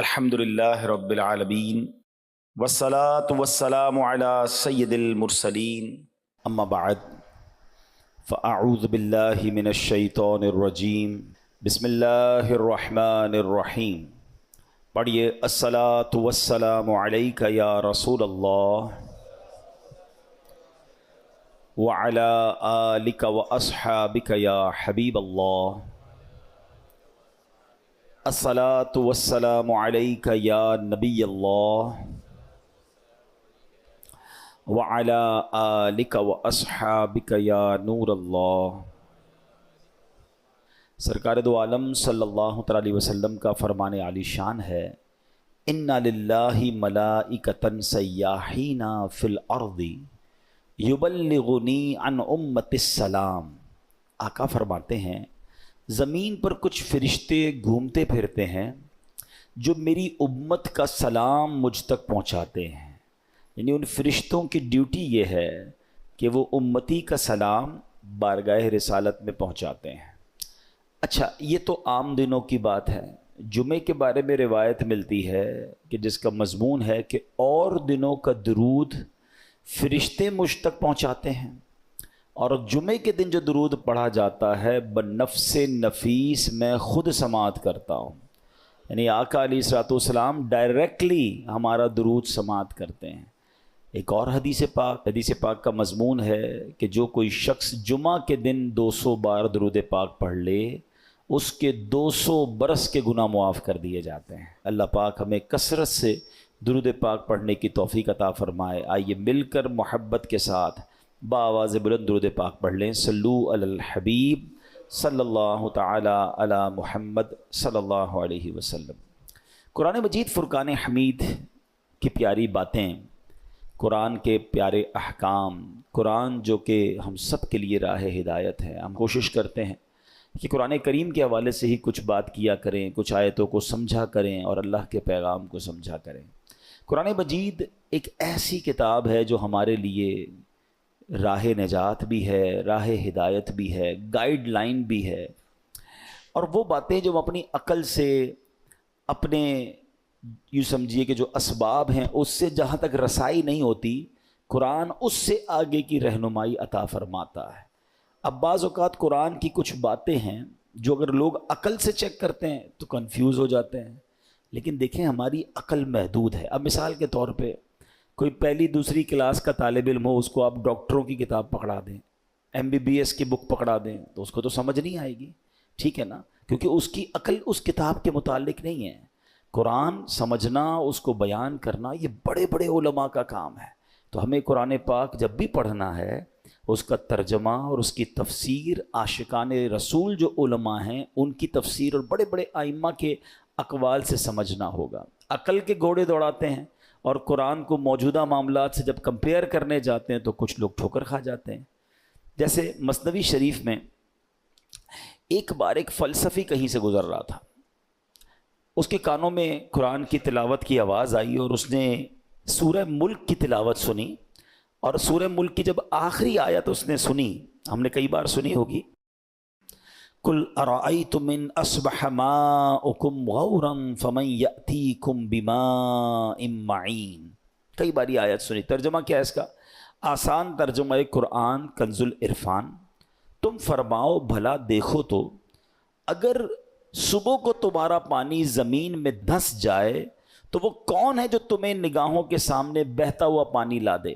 الحمدللہ رب العالمین والصلاة والسلام علی سید المرسلین اما بعد فاعوذ باللہ من الشیطان الرجیم بسم اللہ الرحمن الرحیم۔ پڑھیے الصلاة والسلام علیک یا رسول اللہ وعلی آلک واصحابک یا حبیب اللہ۔ الصلاة والسلام علیک یا نبی اللہ وعلی آلک واصحابک یا نور اللہ۔ سرکار دو عالم صلی اللہ تعالی علیہ وسلم کا فرمان عالی شان ہے، اِنَّ لِلَّهِ مَلَائِکَةً سَیَّاحِینَ فِی الْأَرْضِ یُبَلِّغُنِی عَنْ أُمَّتِ السَّلَام۔ آقا فرماتے ہیں زمین پر کچھ فرشتے گھومتے پھرتے ہیں جو میری امت کا سلام مجھ تک پہنچاتے ہیں، یعنی ان فرشتوں کی ڈیوٹی یہ ہے کہ وہ امتی کا سلام بارگاہ رسالت میں پہنچاتے ہیں۔ اچھا، یہ تو عام دنوں کی بات ہے۔ جمعے کے بارے میں روایت ملتی ہے کہ جس کا مضمون ہے کہ اور دنوں کا درود فرشتے مجھ تک پہنچاتے ہیں، اور جمعے کے دن جو درود پڑھا جاتا ہے بنفس نفیس میں خود سماعت کرتا ہوں، یعنی آقا علیہ الصلوۃ والسلام ڈائریکٹلی ہمارا درود سماعت کرتے ہیں۔ ایک اور حدیث پاک کا مضمون ہے کہ جو کوئی شخص جمعہ کے دن 200 بار درود پاک پڑھ لے اس کے 200 برس کے گناہ معاف کر دیے جاتے ہیں۔ اللہ پاک ہمیں کثرت سے درود پاک پڑھنے کی توفیق عطا فرمائے۔ آئیے مل کر محبت کے ساتھ بآواز بلند درود پاک پڑھ لیں۔ صلو علی الحبیب صلی اللہ تعالی علی محمد صلی اللہ علیہ وسلم۔ قرآن مجید فرقان حمید کی پیاری باتیں، قرآن کے پیارے احکام، قرآن جو کہ ہم سب کے لیے راہ ہدایت ہے۔ ہم کوشش کرتے ہیں کہ قرآن کریم کے حوالے سے ہی کچھ بات کیا کریں، کچھ آیتوں کو سمجھا کریں اور اللہ کے پیغام کو سمجھا کریں۔ قرآن مجید ایک ایسی کتاب ہے جو ہمارے لیے راہ نجات بھی ہے، راہ ہدایت بھی ہے، گائیڈ لائن بھی ہے، اور وہ باتیں جو ہم اپنی عقل سے، اپنے یوں سمجھیے کہ جو اسباب ہیں اس سے جہاں تک رسائی نہیں ہوتی، قرآن اس سے آگے کی رہنمائی عطا فرماتا ہے۔ اب بعض اوقات قرآن کی کچھ باتیں ہیں جو اگر لوگ عقل سے چیک کرتے ہیں تو کنفیوز ہو جاتے ہیں، لیکن دیکھیں ہماری عقل محدود ہے۔ اب مثال کے طور پہ کوئی پہلی دوسری کلاس کا طالب علم ہو، اس کو آپ ڈاکٹروں کی کتاب پکڑا دیں، MBBS کی بک پکڑا دیں تو اس کو تو سمجھ نہیں آئے گی، ٹھیک ہے نا، کیونکہ اس کی عقل اس کتاب کے متعلق نہیں ہے۔ قرآن سمجھنا، اس کو بیان کرنا، یہ بڑے بڑے علماء کا کام ہے۔ تو ہمیں قرآن پاک جب بھی پڑھنا ہے اس کا ترجمہ اور اس کی تفسیر عاشقان رسول جو علماء ہیں ان کی تفسیر اور بڑے بڑے ائمہ کے اقوال سے سمجھنا ہوگا۔ عقل کے گھوڑے دوڑاتے ہیں اور قرآن کو موجودہ معاملات سے جب کمپیئر کرنے جاتے ہیں تو کچھ لوگ ٹھوکر کھا جاتے ہیں۔ جیسے مثنوی شریف میں ایک بار ایک فلسفی کہیں سے گزر رہا تھا، اس کے کانوں میں قرآن کی تلاوت کی آواز آئی اور اس نے سورہ ملک کی تلاوت سنی، اور سورہ ملک کی جب آخری آیت اس نے سنی، ہم نے کئی بار سنی ہوگی، قُلْ أَرَأَيْتُمْ إِنْ أَصْبَحَ مَاؤُكُمْ غَوْرًا فَمَنْ يَأْتِيكُمْ بِمَاءٍ مَّعِينٍ۔ کئی باری آیت سنی۔ ترجمہ کیا ہے اس کا؟ آسان ترجمہ قرآن کنز العرفان، تم فرماؤ بھلا دیکھو تو اگر صبح کو تمہارا پانی زمین میں دھس جائے تو وہ کون ہے جو تمہیں نگاہوں کے سامنے بہتا ہوا پانی لا دے؟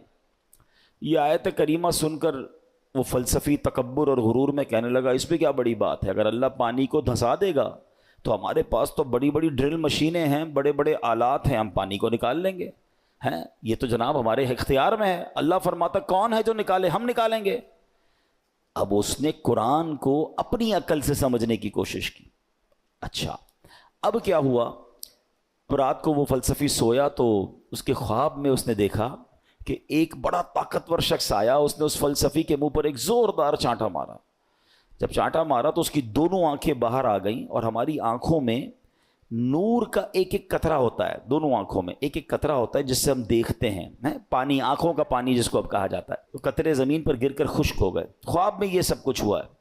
یہ آیت کریمہ سن کر وہ فلسفی تکبر اور غرور میں کہنے لگا اس پہ کیا بڑی بات ہے، اگر اللہ پانی کو دھسا دے گا تو ہمارے پاس تو بڑی بڑی ڈرل مشینیں ہیں، بڑے بڑے آلات ہیں، ہم پانی کو نکال لیں گے، ہیں یہ تو جناب ہمارے اختیار میں ہے۔ اللہ فرماتا کون ہے جو نکالے؟ ہم نکالیں گے۔ اب اس نے قرآن کو اپنی عقل سے سمجھنے کی کوشش کی۔ اچھا، اب کیا ہوا؟ رات کو وہ فلسفی سویا تو اس کے خواب میں اس نے دیکھا کہ ایک بڑا طاقتور شخص آیا، اس نے اس فلسفی کے منہ پر ایک زوردار چانٹا مارا۔ جب چانٹا مارا تو اس کی دونوں آنکھیں باہر آ گئیں، اور ہماری آنکھوں میں نور کا ایک ایک قطرہ ہوتا ہے، دونوں آنکھوں میں ایک ایک قطرہ ہوتا ہے جس سے ہم دیکھتے ہیں، پانی، آنکھوں کا پانی جس کو اب کہا جاتا ہے، تو قطرے زمین پر گر کر خشک ہو گئے۔ خواب میں یہ سب کچھ ہوا ہے۔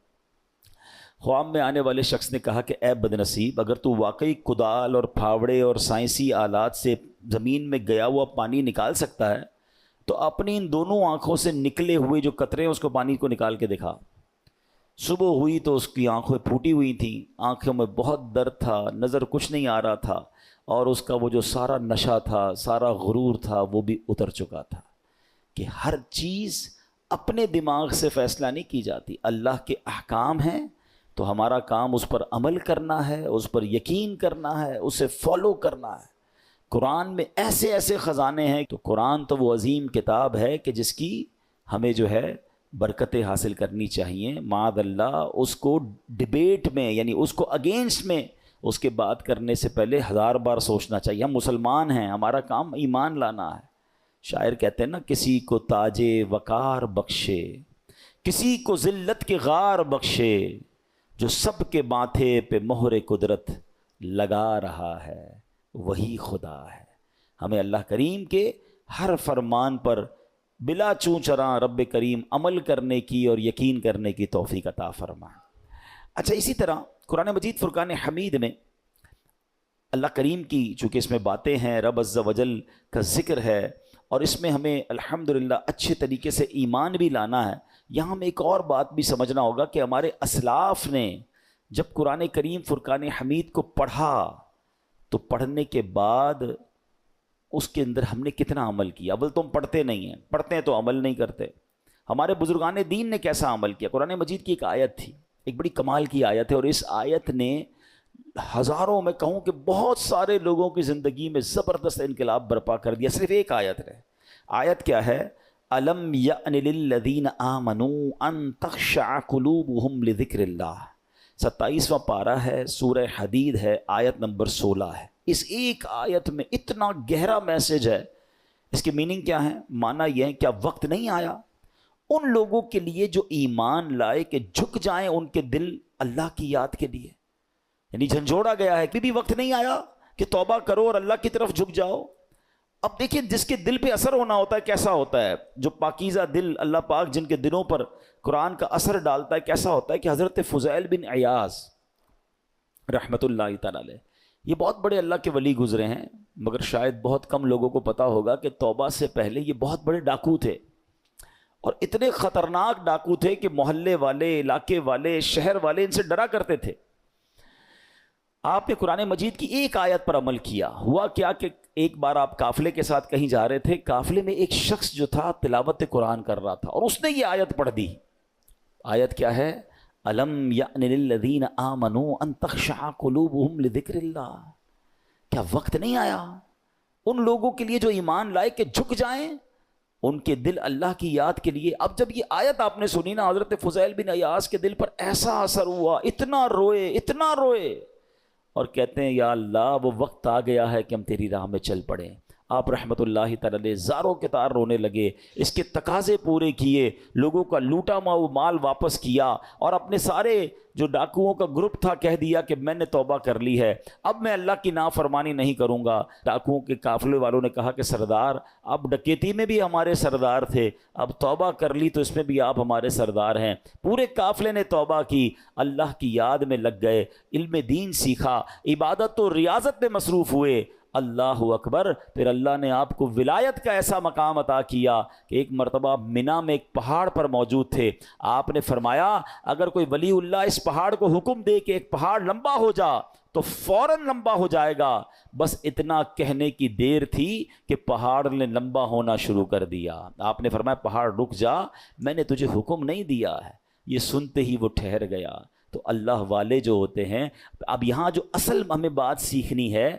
خواب میں آنے والے شخص نے کہا کہ اے بدنصیب، اگر تو واقعی کدال اور پھاوڑے اور سائنسی آلات سے زمین میں گیا ہوا پانی نکال سکتا ہے تو اپنی ان دونوں آنکھوں سے نکلے ہوئے جو قطرے ہیں اس کو پانی کو نکال کے دکھا۔ صبح ہوئی تو اس کی آنکھیں پھوٹی ہوئی تھیں، آنکھوں میں بہت درد تھا، نظر کچھ نہیں آ رہا تھا، اور اس کا وہ جو سارا نشہ تھا، سارا غرور تھا، وہ بھی اتر چکا تھا۔ کہ ہر چیز اپنے دماغ سے فیصلہ نہیں کی جاتی، اللہ کے احکام ہیں تو ہمارا کام اس پر عمل کرنا ہے، اس پر یقین کرنا ہے، اسے فالو کرنا ہے۔ قرآن میں ایسے ایسے خزانے ہیں، تو قرآن تو وہ عظیم کتاب ہے کہ جس کی ہمیں جو ہے برکتیں حاصل کرنی چاہیے۔ معاذ اللہ اس کو ڈبیٹ میں، یعنی اس کو اگینسٹ میں اس کے بات کرنے سے پہلے 1000 بار سوچنا چاہیے۔ ہم مسلمان ہیں، ہمارا کام ایمان لانا ہے۔ شاعر کہتے ہیں نا، کسی کو تاج وقار بخشے، کسی کو ذلت کے غار بخشے، جو سب کے ماتھے پہ مہر قدرت لگا رہا ہے وہی خدا ہے۔ ہمیں اللہ کریم کے ہر فرمان پر بلا چوں چراں رب کریم عمل کرنے کی اور یقین کرنے کی توفیق عطا فرمائے۔ اچھا، اسی طرح قرآن مجید فرقان حمید میں اللہ کریم کی چونکہ اس میں باتیں ہیں، رب عز و جل کا ذکر ہے، اور اس میں ہمیں الحمدللہ اچھے طریقے سے ایمان بھی لانا ہے۔ یہاں ہمیں ایک اور بات بھی سمجھنا ہوگا کہ ہمارے اسلاف نے جب قرآن کریم فرقان حمید کو پڑھا تو پڑھنے کے بعد اس کے اندر ہم نے کتنا عمل کیا۔ اول تو ہم پڑھتے نہیں ہیں، پڑھتے ہیں تو عمل نہیں کرتے۔ ہمارے بزرگان دین نے کیسا عمل کیا۔ قرآن مجید کی ایک آیت تھی، ایک بڑی کمال کی آیت ہے، اور اس آیت نے ہزاروں، میں کہوں کہ بہت سارے لوگوں کی زندگی میں زبردست انقلاب برپا کر دیا۔ صرف ایک آیت ہے۔ آیت کیا ہے؟ الم یأن للذین آمنوا ان تخشع قلوبہم لذکر اللہ۔ 27واں پارہ ہے، سورہ حدید ہے، آیت نمبر 16 ہے۔ اس ایک آیت میں اتنا گہرا میسج ہے۔ اس کی میننگ کیا ہے؟ معنی یہ ہے، کیا وقت نہیں آیا ان لوگوں کے لیے جو ایمان لائے کہ جھک جائیں ان کے دل اللہ کی یاد کے لیے؟ یعنی جھنجھوڑا گیا ہے، بھی وقت نہیں آیا کہ توبہ کرو اور اللہ کی طرف جھک جاؤ۔ اب دیکھیں، جس کے دل پہ اثر ہونا ہوتا ہے کیسا ہوتا ہے، جو پاکیزہ دل اللہ پاک جن کے دلوں پر قرآن کا اثر ڈالتا ہے کیسا ہوتا ہے، کہ حضرت فضیل بن عیاض رحمۃ اللہ تعالی علیہ، یہ بہت بڑے اللہ کے ولی گزرے ہیں، مگر شاید بہت کم لوگوں کو پتا ہوگا کہ توبہ سے پہلے یہ بہت بڑے ڈاکو تھے، اور اتنے خطرناک ڈاکو تھے کہ محلے والے، علاقے والے، شہر والے ان سے ڈرا کرتے تھے۔ آپ نے قرآن مجید کی ایک آیت پر عمل کیا۔ ہوا کیا کہ ایک بار آپ قافلے کے ساتھ کہیں جا رہے تھے، قافلے میں ایک شخص جو تھا تلاوت قرآن کر رہا تھا، اور اس نے یہ آیت پڑھ دی۔ آیت کیا ہے؟ الم یأن للذین آمنوا ان تخشع قلوبہم لذکر اللہ۔ کیا وقت نہیں آیا ان لوگوں کے لیے جو ایمان لائے کہ جھک جائیں ان کے دل اللہ کی یاد کے لیے؟ اب جب یہ آیت آپ نے سنی نا، حضرت فضیل بن عیاض کے دل پر ایسا اثر ہوا، اتنا روئے، اتنا روئے، اور کہتے ہیں یا اللہ وہ وقت آ گیا ہے کہ ہم تیری راہ میں چل پڑیں۔ آپ رحمت اللہ تعالی علیہ زاروں کے تار رونے لگے، اس کے تقاضے پورے کیے، لوگوں کا لوٹا ہوا مال واپس کیا، اور اپنے سارے جو ڈاکوؤں کا گروپ تھا کہہ دیا کہ میں نے توبہ کر لی ہے، اب میں اللہ کی نافرمانی نہیں کروں گا۔ ڈاکوؤں کے قافلے والوں نے کہا کہ سردار، اب ڈکیتی میں بھی ہمارے سردار تھے، اب توبہ کر لی تو اس میں بھی آپ ہمارے سردار ہیں۔ پورے قافلے نے توبہ کی، اللہ کی یاد میں لگ گئے، علم دین سیکھا، عبادت و ریاضت میں مصروف ہوئے۔ اللہ اکبر۔ پھر اللہ نے آپ کو ولایت کا ایسا مقام عطا کیا کہ ایک مرتبہ منا میں ایک پہاڑ پر موجود تھے، آپ نے فرمایا اگر کوئی ولی اللہ اس پہاڑ کو حکم دے کہ ایک پہاڑ لمبا ہو جا تو فوراً لمبا ہو جائے گا۔ بس اتنا کہنے کی دیر تھی کہ پہاڑ نے لمبا ہونا شروع کر دیا۔ آپ نے فرمایا پہاڑ رک جا، میں نے تجھے حکم نہیں دیا ہے۔ یہ سنتے ہی وہ ٹھہر گیا۔ تو اللہ والے جو ہوتے ہیں، اب یہاں جو اصل ہمیں بات سیکھنی ہے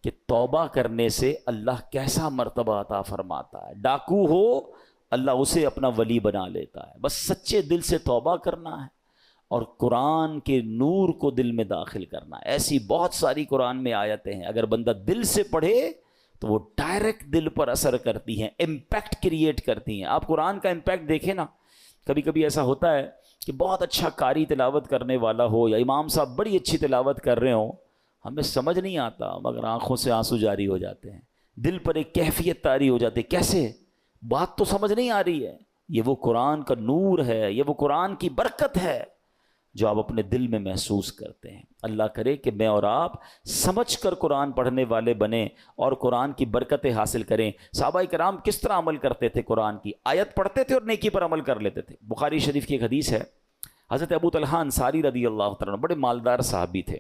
کہ توبہ کرنے سے اللہ کیسا مرتبہ عطا فرماتا ہے۔ ڈاکو ہو اللہ اسے اپنا ولی بنا لیتا ہے، بس سچے دل سے توبہ کرنا ہے اور قرآن کے نور کو دل میں داخل کرنا ہے۔ ایسی بہت ساری قرآن میں آیتیں ہیں، اگر بندہ دل سے پڑھے تو وہ ڈائریکٹ دل پر اثر کرتی ہیں، امپیکٹ کریٹ کرتی ہیں۔ آپ قرآن کا امپیکٹ دیکھیں نا، کبھی کبھی ایسا ہوتا ہے کہ بہت اچھا قاری تلاوت کرنے والا ہو یا امام صاحب بڑی اچھی تلاوت کر رہے ہوں، ہمیں سمجھ نہیں آتا مگر آنکھوں سے آنسو جاری ہو جاتے ہیں، دل پر ایک کیفیت طاری ہو جاتی ہے۔ کیسے؟ بات تو سمجھ نہیں آ رہی ہے۔ یہ وہ قرآن کا نور ہے، یہ وہ قرآن کی برکت ہے۔ جو آپ اپنے دل میں محسوس کرتے ہیں۔ اللہ کرے کہ میں اور آپ سمجھ کر قرآن پڑھنے والے بنیں اور قرآن کی برکتیں حاصل کریں۔ صحابہ کرام کس طرح عمل کرتے تھے؟ قرآن کی آیت پڑھتے تھے اور نیکی پر عمل کر لیتے تھے۔ بخاری شریف کی ایک حدیث ہے، حضرت ابو طلحہ انصاری رضی اللہ تعالیٰ عنہ بڑے مالدار صحابی تھے،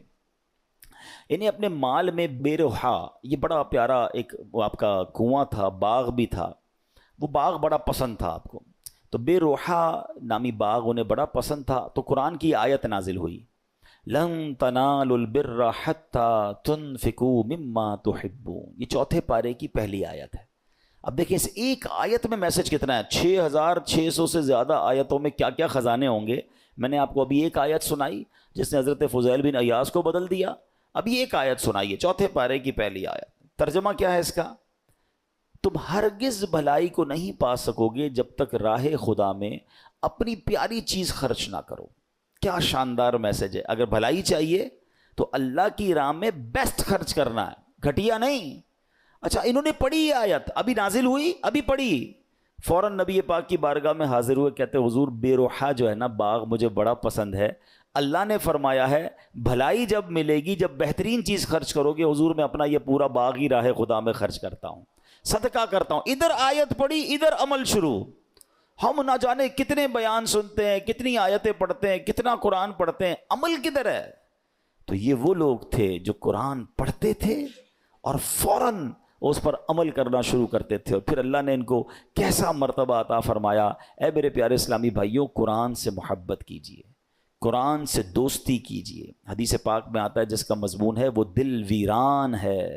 انہیں اپنے مال میں بے روحا، یہ بڑا پیارا ایک آپ کا کنواں تھا، باغ بھی تھا، وہ باغ بڑا پسند تھا آپ کو، تو بے روحا نامی باغ انہیں بڑا پسند تھا، تو قرآن کی آیت نازل ہوئی، لن تنالوا البر حتی تنفقوا مما تحبون، یہ چوتھے پارے کی پہلی آیت ہے۔ اب دیکھیں اس ایک آیت میں میسج کتنا ہے، 6600 سے زیادہ آیتوں میں کیا کیا خزانے ہوں گے۔ میں نے آپ کو ابھی ایک آیت سنائی جس نے حضرت فضیل بن عیاض کو بدل دیا، ابھی ایک آیت سنائیے چوتھے پارے کی پہلی آیت، ترجمہ کیا ہے اس کا؟ تم ہرگز بھلائی کو نہیں پا سکو گے جب تک راہ خدا میں اپنی پیاری چیز خرچ نہ کرو۔ کیا شاندار میسج ہے، اگر بھلائی چاہیے تو اللہ کی راہ میں بیسٹ خرچ کرنا ہے، گھٹیا نہیں۔ اچھا انہوں نے پڑھی یہ آیت، ابھی نازل ہوئی، ابھی پڑھی، فوراً نبی پاک کی بارگاہ میں حاضر ہوئے، کہتے حضور بے روحا جو ہے نا باغ مجھے بڑا پسند ہے، اللہ نے فرمایا ہے بھلائی جب ملے گی جب بہترین چیز خرچ کرو گے، حضور میں اپنا یہ پورا باغ ہی راہ خدا میں خرچ کرتا ہوں، صدقہ کرتا ہوں۔ ادھر آیت پڑھی، ادھر عمل شروع۔ ہم نہ جانے کتنے بیان سنتے ہیں، کتنی آیتیں پڑھتے ہیں، کتنا قرآن پڑھتے ہیں، عمل کدھر ہے؟ تو یہ وہ لوگ تھے جو قرآن پڑھتے تھے اور فوراً اس پر عمل کرنا شروع کرتے تھے، اور پھر اللہ نے ان کو کیسا مرتبہ عطا فرمایا۔ اے میرے پیارے اسلامی بھائیوں، قرآن سے محبت کیجئے، قرآن سے دوستی کیجئے۔ حدیث پاک میں آتا ہے جس کا مضمون ہے وہ دل ویران ہے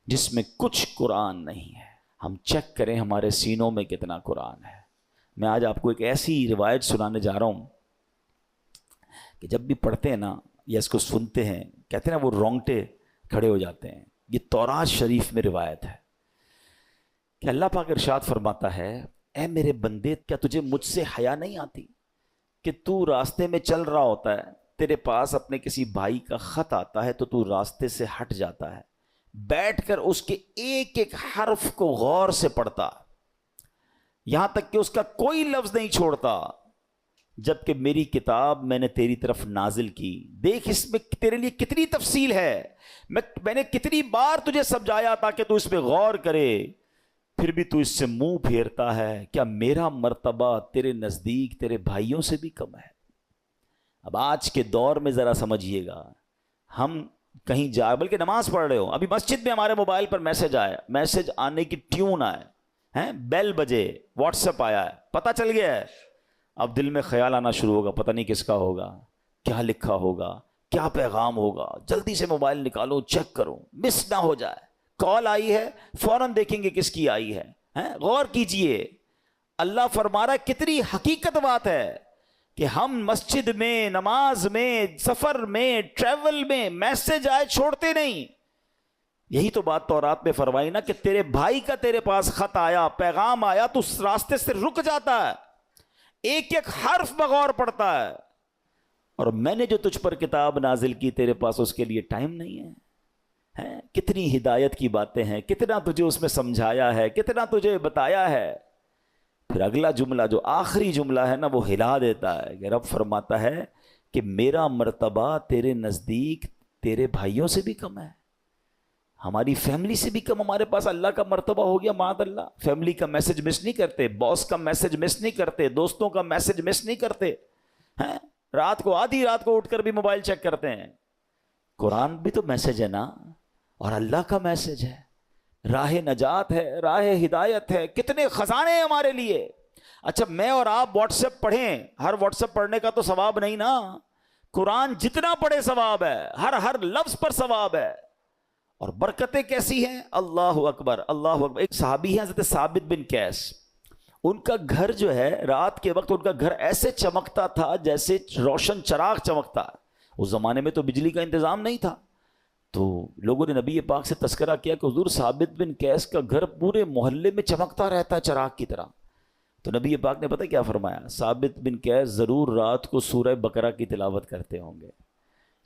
جس میں کچھ قرآن نہیں ہے۔ ہم چیک کریں ہمارے سینوں میں کتنا قرآن ہے۔ میں آج آپ کو ایک ایسی روایت سنانے جا رہا ہوں کہ جب بھی پڑھتے ہیں نا یا اس کو سنتے ہیں، کہتے ہیں نا وہ رونگٹے کھڑے ہو جاتے ہیں۔ یہ تورات شریف میں روایت ہے کہ اللہ پاک ارشاد فرماتا ہے، اے میرے بندے کیا تجھے مجھ سے حیا نہیں آتی کہ تو راستے میں چل رہا ہوتا ہے، تیرے پاس اپنے کسی بھائی کا خط آتا ہے تو راستے سے ہٹ جاتا ہے، بیٹھ کر اس کے ایک ایک حرف کو غور سے پڑھتا، یہاں تک کہ اس کا کوئی لفظ نہیں چھوڑتا، جبکہ میری کتاب میں نے تیری طرف نازل کی۔ دیکھ اس میں تیرے لیے کتنی تفصیل ہے، میں نے کتنی بار تجھے سمجھایا تاکہ تو اس پہ غور کرے، پھر بھی تو اس سے منہ پھیرتا ہے۔ کیا میرا مرتبہ تیرے نزدیک تیرے بھائیوں سے بھی کم ہے؟ اب آج کے دور میں ذرا سمجھیے گا، ہم کہیں جائے بلکہ نماز پڑھ رہے ہو، ابھی مسجد میں ہمارے موبائل پر میسج آیا، میسج آنے کی ٹیون آئے، بیل بجے، واٹس ایپ آیا ہے، پتہ چل گیا ہے، اب دل میں خیال آنا شروع ہوگا، پتہ نہیں کس کا ہوگا، کیا لکھا ہوگا، کیا پیغام ہوگا، جلدی سے موبائل نکالو چیک کرو مس نہ ہو جائے، کال آئی ہے فوراً دیکھیں گے کس کی آئی ہے۔ غور کیجئے، اللہ فرما رہا ہے کتنی حقیقت بات ہے کہ ہم مسجد میں، نماز میں، سفر میں، ٹریول میں میسج آئے چھوڑتے نہیں۔ یہی تو بات تورات میں فرمائی نا کہ تیرے بھائی کا تیرے پاس خط آیا، پیغام آیا تو اس راستے سے رک جاتا ہے، ایک ایک حرف بغور پڑتا ہے، اور میں نے جو تجھ پر کتاب نازل کی تیرے پاس اس کے لیے ٹائم نہیں ہے۔ کتنی ہدایت کی باتیں ہیں، کتنا تجھے اس میں سمجھایا ہے، کتنا تجھے بتایا ہے۔ پھر اگلا جملہ جو آخری جملہ ہے نا وہ ہلا دیتا ہے کہ رب فرماتا ہے کہ میرا مرتبہ تیرے نزدیک تیرے بھائیوں سے بھی کم ہے، ہماری فیملی سے بھی کم ہمارے پاس اللہ کا مرتبہ ہو گیا۔ معاذ اللہ، فیملی کا میسج مس نہیں کرتے، باس کا میسج مس نہیں کرتے، دوستوں کا میسج مس نہیں کرتے، رات کو آدھی رات کو اٹھ کر بھی موبائل چیک کرتے ہیں۔ قرآن بھی تو میسج ہے نا، اور اللہ کا میسج ہے، راہ نجات ہے، راہ ہدایت ہے، کتنے خزانے ہیں ہمارے لیے۔ اچھا میں اور آپ واٹس ایپ پڑھیں، ہر واٹس ایپ پڑھنے کا تو ثواب نہیں نا، قرآن جتنا پڑھے ثواب ہے، ہر لفظ پر ثواب ہے، اور برکتیں کیسی ہیں، اللہ اکبر اللہ اکبر۔ ایک صحابی ہیں حضرت ثابت بن قیس، ان کا گھر جو ہے رات کے وقت ان کا گھر ایسے چمکتا تھا جیسے روشن چراغ چمکتا ہے، اس زمانے میں تو بجلی کا انتظام نہیں تھا، تو لوگوں نے نبی پاک سے تذکرہ کیا کہ حضور ثابت بن قیس کا گھر پورے محلے میں چمکتا رہتا ہے چراغ کی طرح۔ تو نبی پاک نے پتہ کیا فرمایا، ثابت بن قیس ضرور رات کو سورہ بقرہ کی تلاوت کرتے ہوں گے۔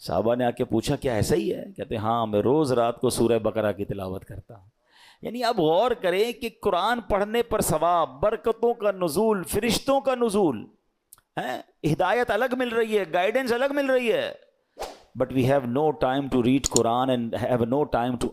صحابہ نے آ کے پوچھا کیا ایسا ہی ہے؟ کہتے ہیں ہاں میں روز رات کو سورہ بقرہ کی تلاوت کرتا ہوں۔ یعنی اب غور کریں کہ قرآن پڑھنے پر ثواب، برکتوں کا نزول، فرشتوں کا نزول، ہدایت الگ مل رہی ہے, گائیڈنس الگ مل رہی ہے, but we have no time to read Quran and have no time to